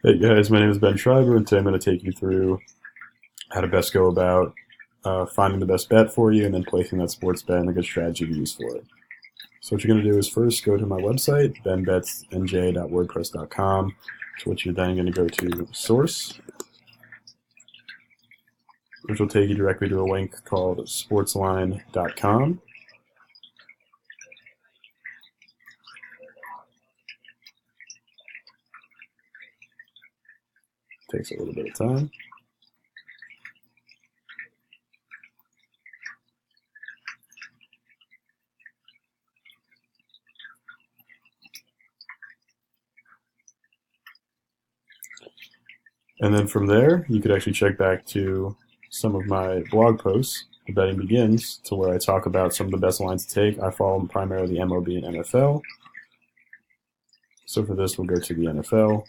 Hey guys, my name is Ben Schreiber, and today I'm going to take you through how to best go about finding the best bet for you and then placing that sports bet and a good strategy to use for it. So what you're going to do is first go to my website, benbetsnj.wordpress.com, to which you're then going to go to source, which will take you directly to a link called sportsline.com. Takes a little bit of time. And then from there, you could actually check back to some of my blog posts, The Betting Begins, to where I talk about some of the best lines to take. I follow primarily MLB and NFL. So for this, we'll go to the NFL.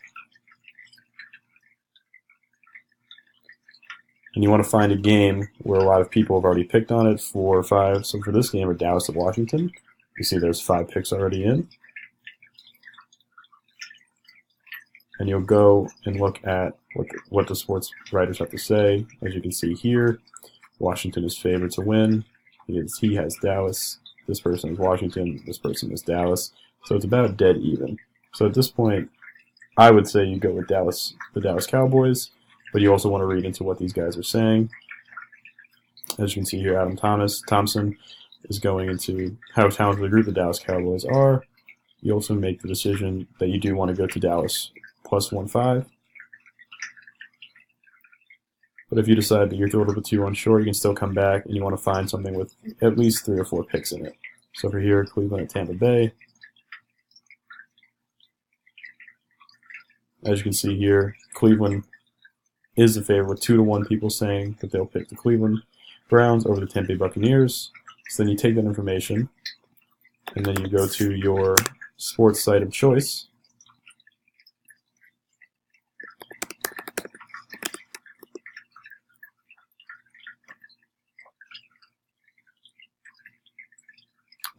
And you want to find a game where a lot of people have already picked on it, 4 or 5. So for this game, Dallas to Washington, you see there's 5 picks already in. And you'll go and look at what the sports writers have to say. As you can see here, Washington is favored to win. He has Dallas. This person is Washington. This person is Dallas. So it's about dead even. So at this point, I would say you go with Dallas, the Dallas Cowboys, but you also want to read into what these guys are saying. As you can see here, Adam Thompson is going into how talented the group the Dallas Cowboys are. You also make the decision that you do want to go to Dallas plus 1.5. But if you decide that you're a little bit too unsure, you can still come back and you want to find something with at least 3 or 4 picks in it. So for here, Cleveland at Tampa Bay. As you can see here, Cleveland is the favorite with 2-1 people saying that they'll pick the Cleveland Browns over the Tampa Bay Buccaneers. So then you take that information and then you go to your sports site of choice.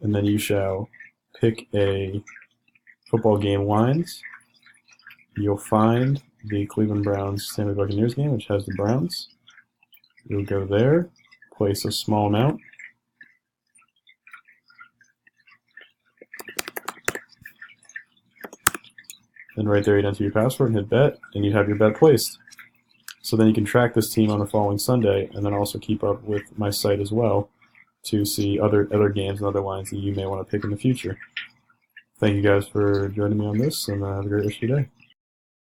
And then you shall pick a football game lines. You'll find the Cleveland Browns Tampa Bay Buccaneers game, which has the Browns. You'll go there, place a small amount. And right there, you'd enter your password and hit bet, and you have your bet placed. So then you can track this team on the following Sunday, and then also keep up with my site as well to see other games and other lines that you may want to pick in the future. Thank you guys for joining me on this, and have a great rest of your day.